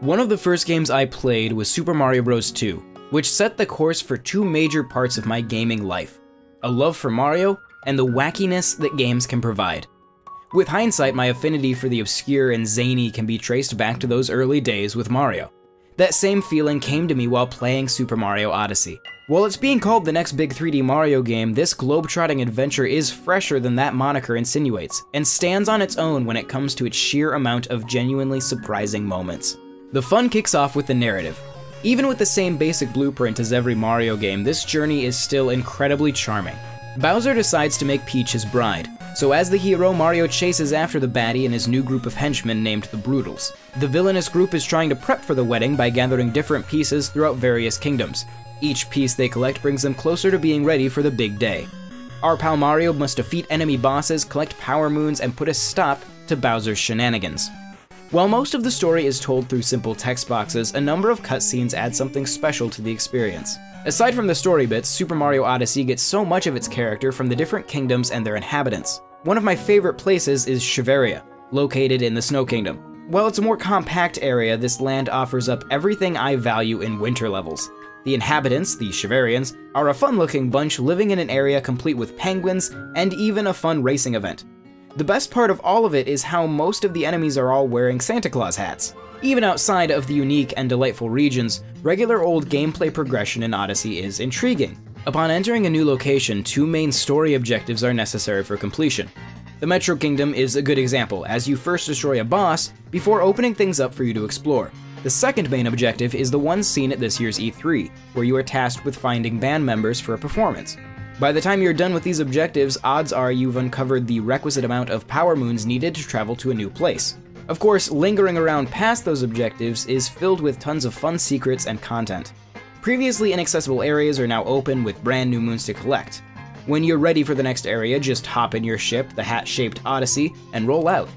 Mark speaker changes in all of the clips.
Speaker 1: One of the first games I played was Super Mario Bros. 2, which set the course for two major parts of my gaming life: a love for Mario and the wackiness that games can provide. With hindsight, my affinity for the obscure and zany can be traced back to those early days with Mario. That same feeling came to me while playing Super Mario Odyssey. While it's being called the next big 3D Mario game, this globe-trotting adventure is fresher than that moniker insinuates, and stands on its own when it comes to its sheer amount of genuinely surprising moments. The fun kicks off with the narrative. Even with the same basic blueprint as every Mario game, this journey is still incredibly charming. Bowser decides to make Peach his bride, so as the hero, Mario chases after the baddie and his new group of henchmen named the Broodals. The villainous group is trying to prep for the wedding by gathering different pieces throughout various kingdoms. Each piece they collect brings them closer to being ready for the big day. Our pal Mario must defeat enemy bosses, collect power moons, and put a stop to Bowser's shenanigans. While most of the story is told through simple text boxes, a number of cutscenes add something special to the experience. Aside from the story bits, Super Mario Odyssey gets so much of its character from the different kingdoms and their inhabitants. One of my favorite places is Shiveria, located in the Snow Kingdom. While it's a more compact area, this land offers up everything I value in winter levels. The inhabitants, the Shiverians, are a fun-looking bunch living in an area complete with penguins and even a fun racing event. The best part of all of it is how most of the enemies are all wearing Santa Claus hats. Even outside of the unique and delightful regions, regular old gameplay progression in Odyssey is intriguing. Upon entering a new location, two main story objectives are necessary for completion. The Metro Kingdom is a good example, as you first destroy a boss before opening things up for you to explore. The second main objective is the one seen at this year's E3, where you are tasked with finding band members for a performance. By the time you're done with these objectives, odds are you've uncovered the requisite amount of power moons needed to travel to a new place. Of course, lingering around past those objectives is filled with tons of fun secrets and content. Previously inaccessible areas are now open with brand new moons to collect. When you're ready for the next area, just hop in your ship, the hat-shaped Odyssey, and roll out.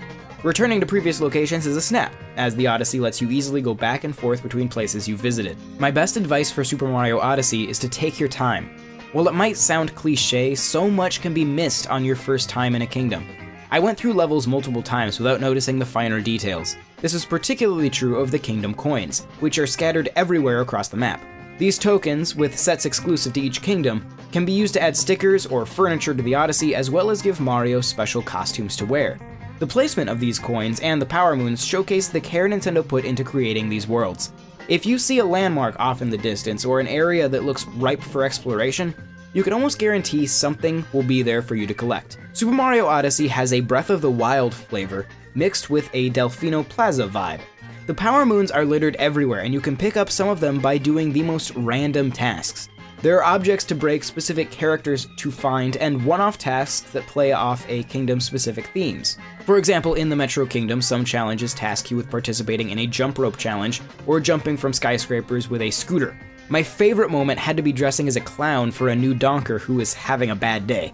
Speaker 1: Returning to previous locations is a snap, as the Odyssey lets you easily go back and forth between places you visited. My best advice for Super Mario Odyssey is to take your time. While it might sound cliche, so much can be missed on your first time in a kingdom. I went through levels multiple times without noticing the finer details. This is particularly true of the kingdom coins, which are scattered everywhere across the map. These tokens, with sets exclusive to each kingdom, can be used to add stickers or furniture to the Odyssey, as well as give Mario special costumes to wear. The placement of these coins and the power moons showcase the care Nintendo put into creating these worlds. If you see a landmark off in the distance or an area that looks ripe for exploration, you can almost guarantee something will be there for you to collect. Super Mario Odyssey has a Breath of the Wild flavor mixed with a Delfino Plaza vibe. The power moons are littered everywhere, and you can pick up some of them by doing the most random tasks. There are objects to break, specific characters to find, and one-off tasks that play off a kingdom-specific themes. For example, in the Metro Kingdom, some challenges task you with participating in a jump rope challenge, or jumping from skyscrapers with a scooter. My favorite moment had to be dressing as a clown for a new donker who is having a bad day.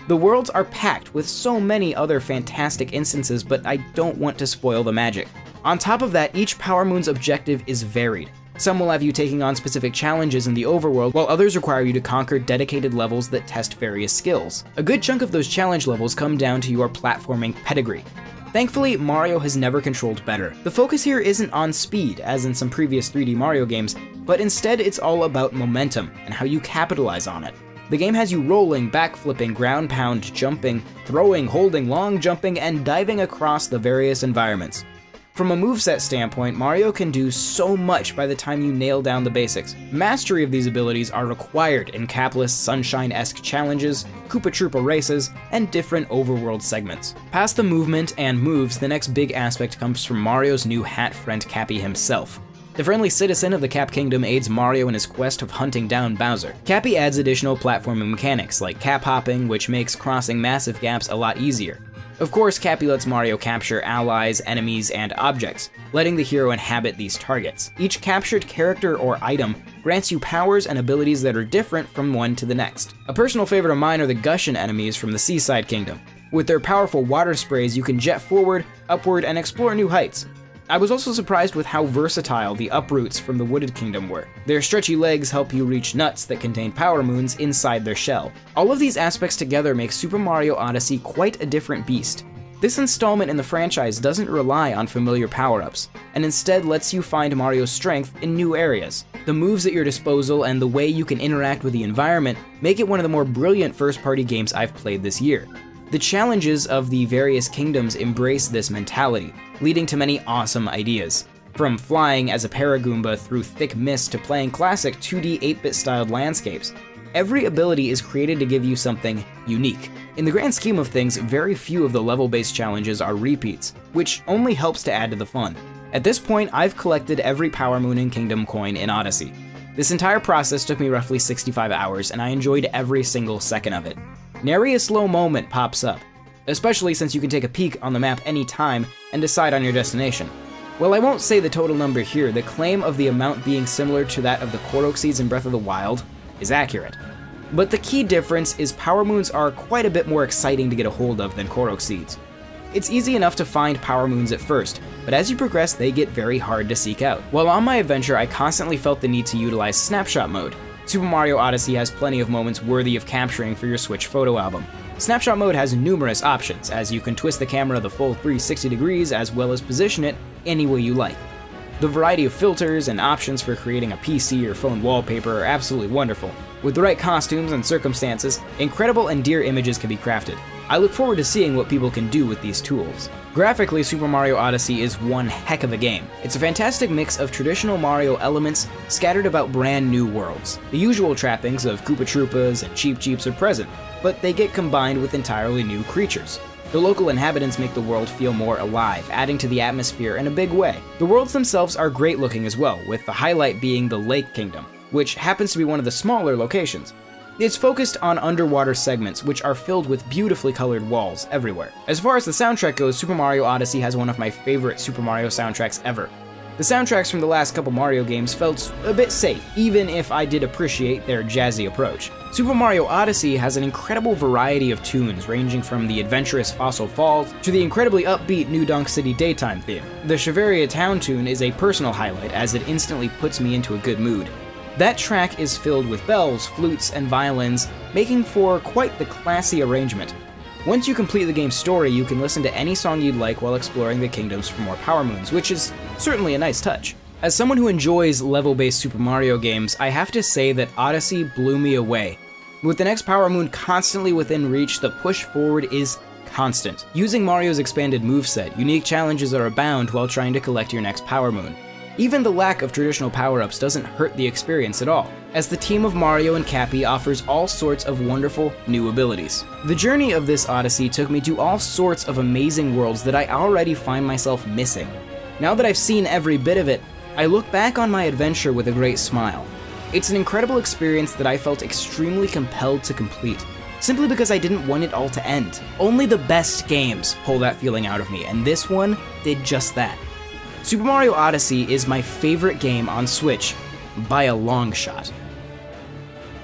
Speaker 1: The worlds are packed with so many other fantastic instances, but I don't want to spoil the magic. On top of that, each Power Moon's objective is varied. Some will have you taking on specific challenges in the overworld, while others require you to conquer dedicated levels that test various skills. A good chunk of those challenge levels come down to your platforming pedigree. Thankfully, Mario has never controlled better. The focus here isn't on speed, as in some previous 3D Mario games, but instead it's all about momentum and how you capitalize on it. The game has you rolling, backflipping, ground pound, jumping, throwing, holding, long jumping, and diving across the various environments. From a moveset standpoint, Mario can do so much by the time you nail down the basics. Mastery of these abilities are required in capless, Sunshine-esque challenges, Koopa Troopa races, and different overworld segments. Past the movement and moves, the next big aspect comes from Mario's new hat friend Cappy himself. The friendly citizen of the Cap Kingdom aids Mario in his quest of hunting down Bowser. Cappy adds additional platforming mechanics, like cap hopping, which makes crossing massive gaps a lot easier. Of course, Cappy lets Mario capture allies, enemies, and objects, letting the hero inhabit these targets. Each captured character or item grants you powers and abilities that are different from one to the next. A personal favorite of mine are the Gushin enemies from the Seaside Kingdom. With their powerful water sprays, you can jet forward, upward, and explore new heights. I was also surprised with how versatile the uproots from the Wooded Kingdom were. Their stretchy legs help you reach nuts that contain power moons inside their shell. All of these aspects together make Super Mario Odyssey quite a different beast. This installment in the franchise doesn't rely on familiar power-ups, and instead lets you find Mario's strength in new areas. The moves at your disposal and the way you can interact with the environment make it one of the more brilliant first-party games I've played this year. The challenges of the various kingdoms embrace this mentality, leading to many awesome ideas. From flying as a Paragoomba through thick mist to playing classic 2D 8-bit styled landscapes, every ability is created to give you something unique. In the grand scheme of things, very few of the level-based challenges are repeats, which only helps to add to the fun. At this point, I've collected every Power Moon and Kingdom coin in Odyssey. This entire process took me roughly 65 hours, and I enjoyed every single second of it. Nary a slow moment pops up, especially since you can take a peek on the map anytime and decide on your destination. While I won't say the total number here, the claim of the amount being similar to that of the Korok seeds in Breath of the Wild is accurate. But the key difference is Power Moons are quite a bit more exciting to get a hold of than Korok seeds. It's easy enough to find Power Moons at first, but as you progress they get very hard to seek out. While on my adventure I constantly felt the need to utilize Snapshot Mode. Super Mario Odyssey has plenty of moments worthy of capturing for your Switch photo album. Snapshot Mode has numerous options, as you can twist the camera the full 360 degrees as well as position it any way you like. The variety of filters and options for creating a PC or phone wallpaper are absolutely wonderful. With the right costumes and circumstances, incredible and dear images can be crafted. I look forward to seeing what people can do with these tools. Graphically, Super Mario Odyssey is one heck of a game. It's a fantastic mix of traditional Mario elements scattered about brand new worlds. The usual trappings of Koopa Troopas and Cheep Cheeps are present, but they get combined with entirely new creatures. The local inhabitants make the world feel more alive, adding to the atmosphere in a big way. The worlds themselves are great looking as well, with the highlight being the Lake Kingdom, which happens to be one of the smaller locations. It's focused on underwater segments, which are filled with beautifully colored walls everywhere. As far as the soundtrack goes, Super Mario Odyssey has one of my favorite Super Mario soundtracks ever. The soundtracks from the last couple Mario games felt a bit safe, even if I did appreciate their jazzy approach. Super Mario Odyssey has an incredible variety of tunes, ranging from the adventurous Fossil Falls to the incredibly upbeat New Donk City daytime theme. The Shiveria Town tune is a personal highlight, as it instantly puts me into a good mood. That track is filled with bells, flutes, and violins, making for quite the classy arrangement. Once you complete the game's story, you can listen to any song you'd like while exploring the kingdoms for more Power Moons, which is certainly a nice touch. As someone who enjoys level-based Super Mario games, I have to say that Odyssey blew me away. With the next Power Moon constantly within reach, the push forward is constant. Using Mario's expanded moveset, unique challenges are abound while trying to collect your next Power Moon. Even the lack of traditional power-ups doesn't hurt the experience at all, as the team of Mario and Cappy offers all sorts of wonderful new abilities. The journey of this Odyssey took me to all sorts of amazing worlds that I already find myself missing. Now that I've seen every bit of it, I look back on my adventure with a great smile. It's an incredible experience that I felt extremely compelled to complete, simply because I didn't want it all to end. Only the best games pull that feeling out of me, and this one did just that. Super Mario Odyssey is my favorite game on Switch, by a long shot.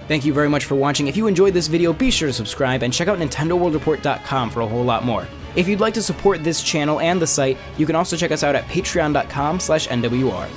Speaker 1: Thank you very much for watching. If you enjoyed this video, be sure to subscribe and check out NintendoWorldReport.com for a whole lot more. If you'd like to support this channel and the site, you can also check us out at patreon.com/NWR.